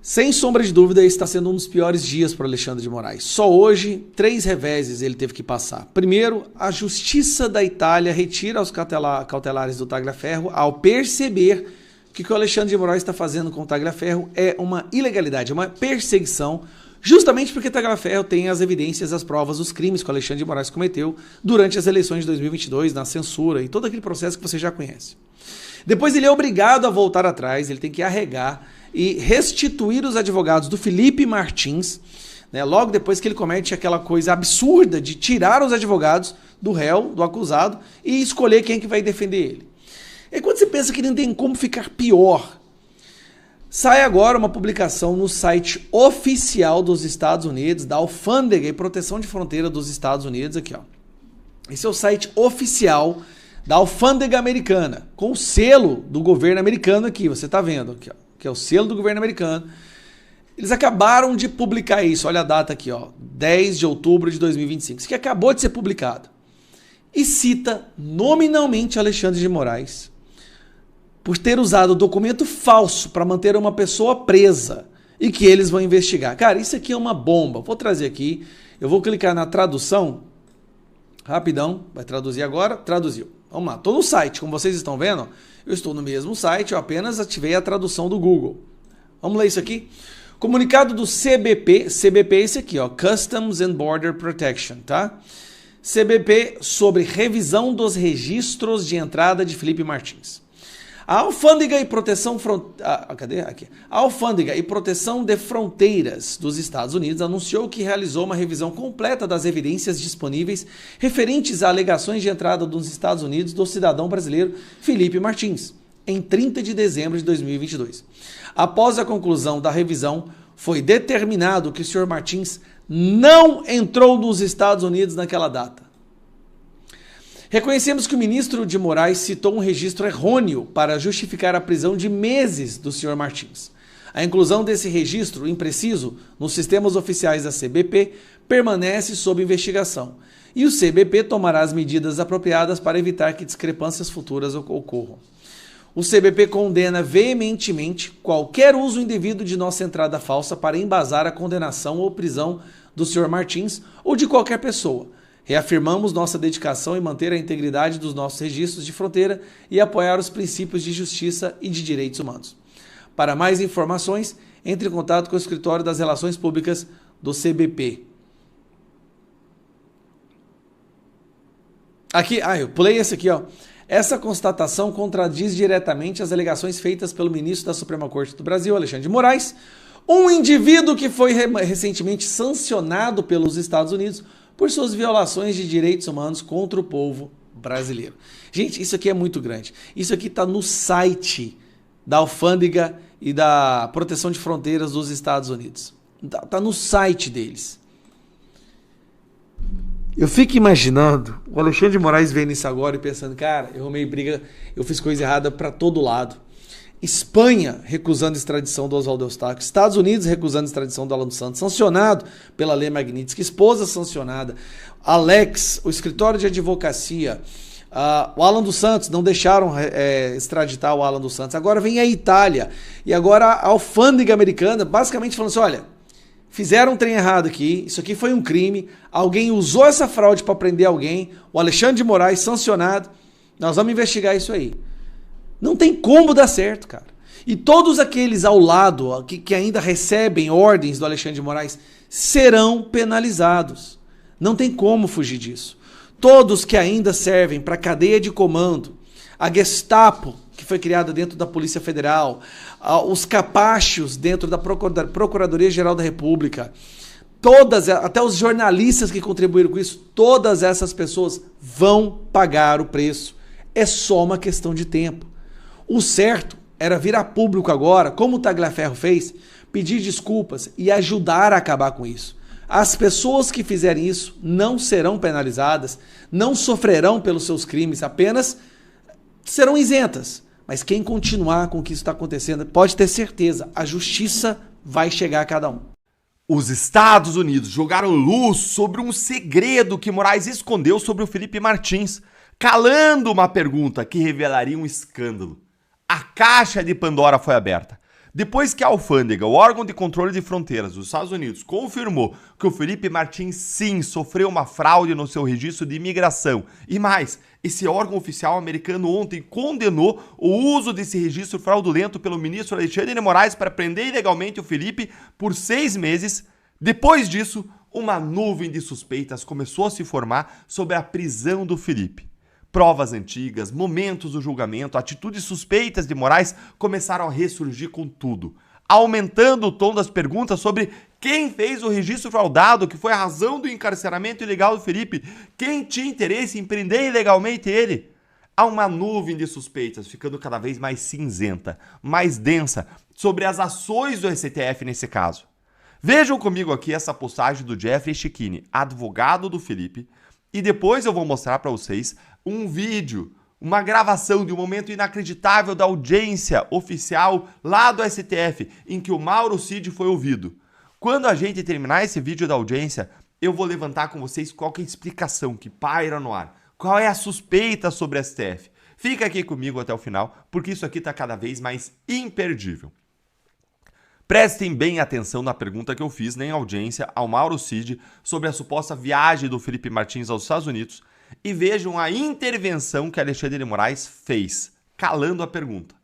Sem sombra de dúvida, esse está sendo um dos piores dias para Alexandre de Moraes. Só hoje, 3 reveses ele teve que passar. Primeiro, a Justiça da Itália retira os cautelares do Tagliaferro ao perceber que o que o Alexandre de Moraes está fazendo com o Tagliaferro é uma ilegalidade, é uma perseguição, justamente porque Tagliaferro tem as evidências, as provas, os crimes que o Alexandre de Moraes cometeu durante as eleições de 2022, na censura e todo aquele processo que você já conhece. Depois ele é obrigado a voltar atrás, ele tem que arregar e restituir os advogados do Felipe Martins, né, logo depois que ele comete aquela coisa absurda de tirar os advogados do réu, do acusado, e escolher quem que vai defender ele. E quando você pensa que não tem como ficar pior, sai agora uma publicação no site oficial dos Estados Unidos, da Alfândega e Proteção de Fronteira dos Estados Unidos, aqui ó. Esse é o site oficial da Alfândega Americana, com o selo do governo americano aqui, você está vendo aqui ó. Que é o selo do governo americano. Eles acabaram de publicar isso, olha a data aqui, ó, 10 de outubro de 2025, isso que acabou de ser publicado. E cita nominalmente Alexandre de Moraes por ter usado documento falso para manter uma pessoa presa e que eles vão investigar. Cara, isso aqui é uma bomba. Vou trazer aqui, eu vou clicar na tradução, rapidão, vai traduzir agora, traduziu. Vamos lá, estou no site, como vocês estão vendo, eu estou no mesmo site, eu apenas ativei a tradução do Google. Vamos ler isso aqui? Comunicado do CBP é esse aqui, ó, Customs and Border Protection, tá? CBP sobre revisão dos registros de entrada de Felipe Martins. A Alfândega e Proteção A Alfândega e Proteção de Fronteiras dos Estados Unidos anunciou que realizou uma revisão completa das evidências disponíveis referentes a alegações de entrada dos Estados Unidos do cidadão brasileiro Felipe Martins, em 30 de dezembro de 2022. Após a conclusão da revisão, foi determinado que o Sr. Martins não entrou nos Estados Unidos naquela data. Reconhecemos que o ministro de Moraes citou um registro errôneo para justificar a prisão de meses do Sr. Martins. A inclusão desse registro impreciso nos sistemas oficiais da CBP permanece sob investigação e o CBP tomará as medidas apropriadas para evitar que discrepâncias futuras ocorram. O CBP condena veementemente qualquer uso indevido de nossa entrada falsa para embasar a condenação ou prisão do Sr. Martins ou de qualquer pessoa. Reafirmamos nossa dedicação em manter a integridade dos nossos registros de fronteira e apoiar os princípios de justiça e de direitos humanos. Para mais informações, entre em contato com o Escritório das Relações Públicas do CBP. Aqui, eu pulei esse aqui, ó. Essa constatação contradiz diretamente as alegações feitas pelo ministro da Suprema Corte do Brasil, Alexandre de Moraes, um indivíduo que foi recentemente sancionado pelos Estados Unidos por suas violações de direitos humanos contra o povo brasileiro. Gente, isso aqui é muito grande. Isso aqui está no site da Alfândega e da Proteção de Fronteiras dos Estados Unidos. Está no site deles. Eu fico imaginando o Alexandre de Moraes vendo isso agora e pensando, cara, eu arrumei briga, eu fiz coisa errada para todo lado. Espanha recusando a extradição do Oswaldo Eustáquio, Estados Unidos recusando a extradição do Alan dos Santos, sancionado pela Lei Magnitsky, esposa sancionada, Alex, o escritório de advocacia, o Alan dos Santos, não deixaram extraditar o Alan dos Santos, agora vem a Itália, e agora a alfândega americana, basicamente falando assim, olha, fizeram um trem errado aqui, isso aqui foi um crime, alguém usou essa fraude para prender alguém, o Alexandre de Moraes sancionado, nós vamos investigar isso aí. Não tem como dar certo, cara. E todos aqueles ao lado que ainda recebem ordens do Alexandre de Moraes serão penalizados. Não tem como fugir disso. Todos que ainda servem para a cadeia de comando, a Gestapo, que foi criada dentro da Polícia Federal, os capachos dentro da Procuradoria-Geral da República, até os jornalistas que contribuíram com isso, todas essas pessoas vão pagar o preço. É só uma questão de tempo. O certo era vir a público agora, como o Tagliaferro fez, pedir desculpas e ajudar a acabar com isso. As pessoas que fizerem isso não serão penalizadas, não sofrerão pelos seus crimes, apenas serão isentas. Mas quem continuar com o que isso está acontecendo, pode ter certeza, a justiça vai chegar a cada um. Os Estados Unidos jogaram luz sobre um segredo que Moraes escondeu sobre o Felipe Martins, calando uma pergunta que revelaria um escândalo. A caixa de Pandora foi aberta. Depois que a alfândega, o órgão de controle de fronteiras dos Estados Unidos, confirmou que o Felipe Martins sim sofreu uma fraude no seu registro de imigração, e mais, esse órgão oficial americano ontem condenou o uso desse registro fraudulento pelo ministro Alexandre de Moraes para prender ilegalmente o Felipe por 6 meses, depois disso, uma nuvem de suspeitas começou a se formar sobre a prisão do Felipe. Provas antigas, momentos do julgamento, atitudes suspeitas de Moraes começaram a ressurgir com tudo, aumentando o tom das perguntas sobre quem fez o registro fraudado, que foi a razão do encarceramento ilegal do Felipe, quem tinha interesse em prender ilegalmente ele. Há uma nuvem de suspeitas ficando cada vez mais cinzenta, mais densa, sobre as ações do STF nesse caso. Vejam comigo aqui essa postagem do Jeffrey Checchini, advogado do Felipe, e depois eu vou mostrar para vocês um vídeo, uma gravação de um momento inacreditável da audiência oficial lá do STF, em que o Mauro Cid foi ouvido. Quando a gente terminar esse vídeo da audiência, eu vou levantar com vocês qual que é a explicação que paira no ar, qual é a suspeita sobre o STF. Fica aqui comigo até o final, porque isso aqui está cada vez mais imperdível. Prestem bem atenção na pergunta que eu fiz na audiência ao Mauro Cid sobre a suposta viagem do Felipe Martins aos Estados Unidos e vejam a intervenção que Alexandre de Moraes fez, calando a pergunta.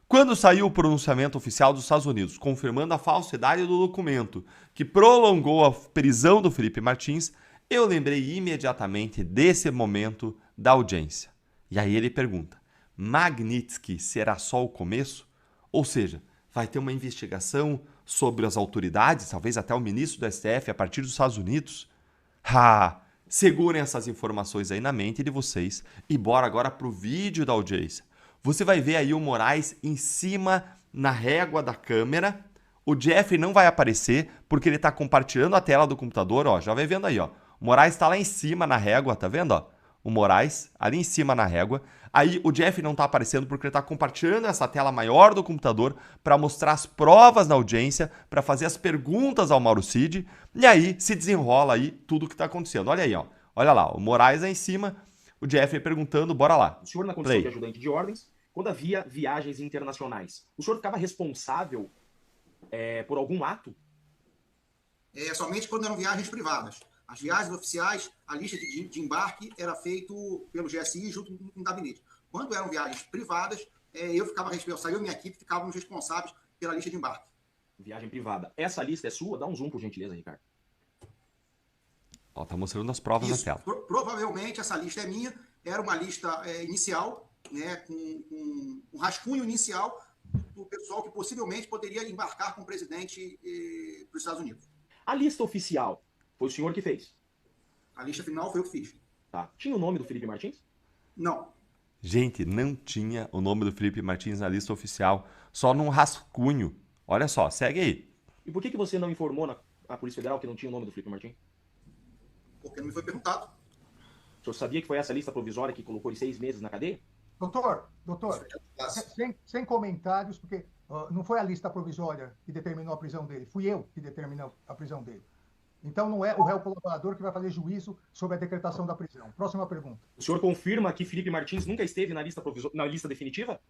Quando saiu o pronunciamento oficial dos Estados Unidos confirmando a falsidade do documento que prolongou a prisão do Felipe Martins, eu lembrei imediatamente desse momento da audiência. E aí ele pergunta, Magnitsky será só o começo? Ou seja, vai ter uma investigação sobre as autoridades, talvez até o ministro do STF, a partir dos Estados Unidos? Segurem essas informações aí na mente de vocês e bora agora pro vídeo da audiência. Você vai ver aí o Moraes em cima na régua da câmera. O Jeffrey não vai aparecer porque ele está compartilhando a tela do computador, ó. Já vai vendo aí, ó. O Moraes está lá em cima na régua, tá vendo, ó? O Moraes ali em cima na régua. Aí o Jeff não está aparecendo porque ele está compartilhando essa tela maior do computador para mostrar as provas na audiência, para fazer as perguntas ao Mauro Cid, e aí se desenrola aí tudo o que está acontecendo. Olha aí, ó. Olha lá, o Moraes aí em cima, o Jeff perguntando, bora lá. O senhor na condição de ajudante de ordens, quando havia viagens internacionais, o senhor ficava responsável por algum ato? Somente quando eram viagens privadas. As viagens oficiais, a lista de embarque era feito pelo GSI junto com o gabinete. Quando eram viagens privadas, eu ficava responsável, eu e minha equipe ficávamos responsáveis pela lista de embarque. Viagem privada. Essa lista é sua? Dá um zoom, por gentileza, Ricardo. Ó, tá mostrando as provas na tela. Provavelmente essa lista é minha. Era uma lista inicial, né, com um rascunho inicial do pessoal que possivelmente poderia embarcar com o presidente para os Estados Unidos. A lista oficial foi o senhor que fez? A lista final foi eu que fiz. Tá. Tinha o nome do Felipe Martins? Não. Gente, não tinha o nome do Felipe Martins na lista oficial, só num rascunho. Olha só, segue aí. E por que você não informou na Polícia Federal que não tinha o nome do Felipe Martins? Porque não me foi perguntado. O senhor sabia que foi essa lista provisória que colocou ele 6 meses na cadeia? Doutor, sem comentários, porque não foi a lista provisória que determinou a prisão dele, fui eu que determinou a prisão dele. Então não é o réu colaborador que vai fazer juízo sobre a decretação da prisão. Próxima pergunta. O senhor confirma que Felipe Martins nunca esteve na lista definitiva?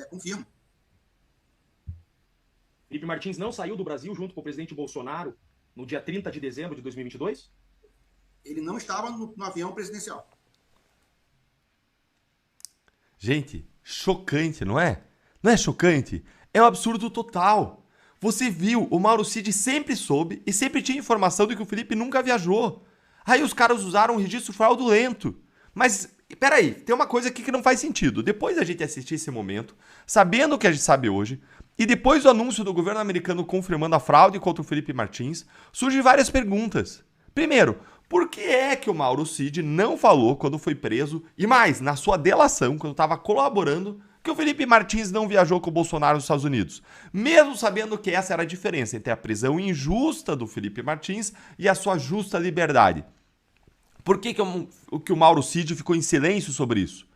Confirmo. Felipe Martins não saiu do Brasil junto com o presidente Bolsonaro no dia 30 de dezembro de 2022? Ele não estava no avião presidencial. Gente, chocante, não é? Não é chocante? É um absurdo total. Você viu, o Mauro Cid sempre soube e sempre tinha informação de que o Felipe nunca viajou. Aí os caras usaram um registro fraudulento. Mas, peraí, tem uma coisa aqui que não faz sentido. Depois da gente assistir esse momento, sabendo o que a gente sabe hoje, e depois do anúncio do governo americano confirmando a fraude contra o Felipe Martins, surgem várias perguntas. Primeiro, por que é que o Mauro Cid não falou quando foi preso, e mais, na sua delação, quando estava colaborando, que o Felipe Martins não viajou com o Bolsonaro nos Estados Unidos? Mesmo sabendo que essa era a diferença entre a prisão injusta do Felipe Martins e a sua justa liberdade. Por que o Mauro Cid ficou em silêncio sobre isso?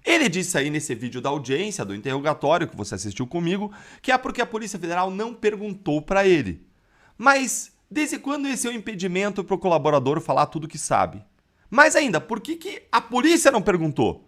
Ele disse aí nesse vídeo da audiência, do interrogatório que você assistiu comigo, que é porque a Polícia Federal não perguntou para ele. Mas desde quando esse é um impedimento para o colaborador falar tudo que sabe? Mais ainda, por que a polícia não perguntou?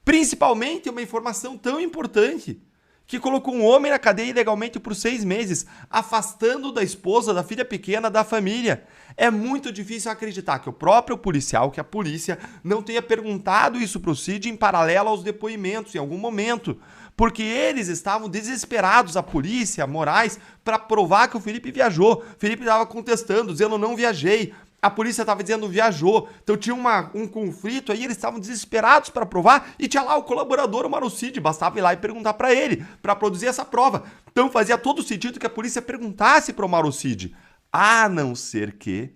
Principalmente uma informação tão importante que colocou um homem na cadeia ilegalmente por 6 meses, afastando da esposa, da filha pequena, da família. É muito difícil acreditar que o próprio policial, que a polícia, não tenha perguntado isso para o Cid em paralelo aos depoimentos, em algum momento. Porque eles estavam desesperados, a polícia, Moraes, para provar que o Felipe viajou. O Felipe estava contestando, dizendo não viajei. A polícia estava dizendo viajou. Então tinha um conflito aí, eles estavam desesperados para provar e tinha lá o colaborador, o Mauro Cid, bastava ir lá e perguntar para ele, para produzir essa prova. Então fazia todo sentido que a polícia perguntasse para o Mauro Cid, a não ser que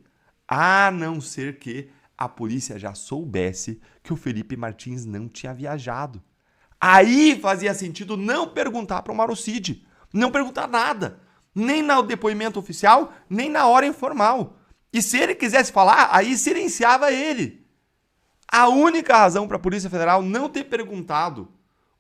a polícia já soubesse que o Felipe Martins não tinha viajado. Aí fazia sentido não perguntar para o Mauro Cid, não perguntar nada, nem no depoimento oficial, nem na hora informal. E se ele quisesse falar, aí silenciava ele. A única razão para a Polícia Federal não ter perguntado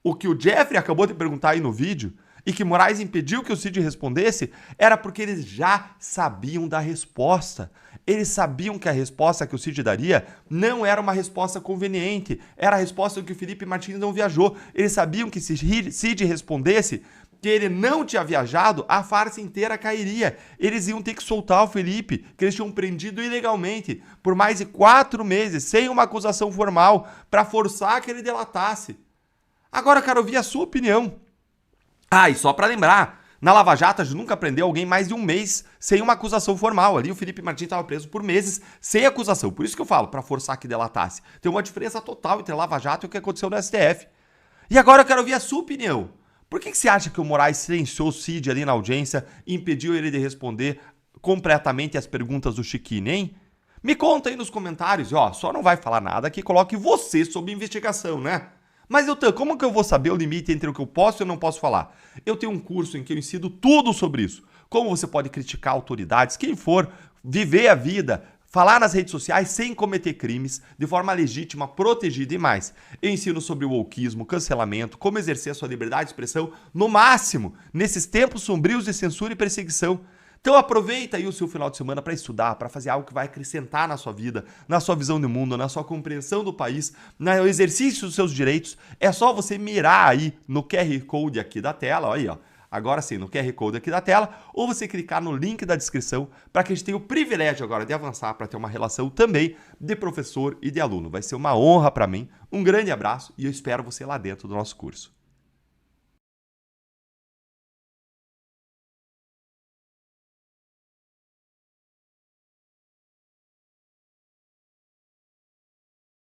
o que o Jeffrey acabou de perguntar aí no vídeo e que Moraes impediu que o Cid respondesse era porque eles já sabiam da resposta. Eles sabiam que a resposta que o Cid daria não era uma resposta conveniente, era a resposta que o Felipe Martins não viajou. Eles sabiam que se Cid respondesse que ele não tinha viajado, a farsa inteira cairia. Eles iam ter que soltar o Felipe, que eles tinham prendido ilegalmente por mais de 4 meses, sem uma acusação formal, para forçar que ele delatasse. Agora eu quero ouvir a sua opinião. Ah, e só para lembrar, na Lava Jato a gente nunca prendeu alguém mais de 1 mês sem uma acusação formal. Ali o Felipe Martins estava preso por meses sem acusação. Por isso que eu falo, para forçar que delatasse. Tem uma diferença total entre a Lava Jato e o que aconteceu no STF. E agora eu quero ouvir a sua opinião. Por que você acha que o Moraes silenciou o Cid ali na audiência e impediu ele de responder completamente as perguntas do Chiquinho, hein? Me conta aí nos comentários. Ó, só não vai falar nada que coloque você sob investigação, né? Mas, Eltan, como que eu vou saber o limite entre o que eu posso e eu não posso falar? Eu tenho um curso em que eu ensino tudo sobre isso. Como você pode criticar autoridades, quem for, viver a vida, falar nas redes sociais sem cometer crimes, de forma legítima, protegida e mais. Eu ensino sobre o wokeismo, cancelamento, como exercer a sua liberdade de expressão no máximo, nesses tempos sombrios de censura e perseguição. Então aproveita aí o seu final de semana para estudar, para fazer algo que vai acrescentar na sua vida, na sua visão de mundo, na sua compreensão do país, no exercício dos seus direitos. É só você mirar aí no QR Code aqui da tela, olha aí, ó. Agora sim, no QR Code aqui da tela, ou você clicar no link da descrição para que a gente tenha o privilégio agora de avançar para ter uma relação também de professor e de aluno. Vai ser uma honra para mim, um grande abraço e eu espero você lá dentro do nosso curso.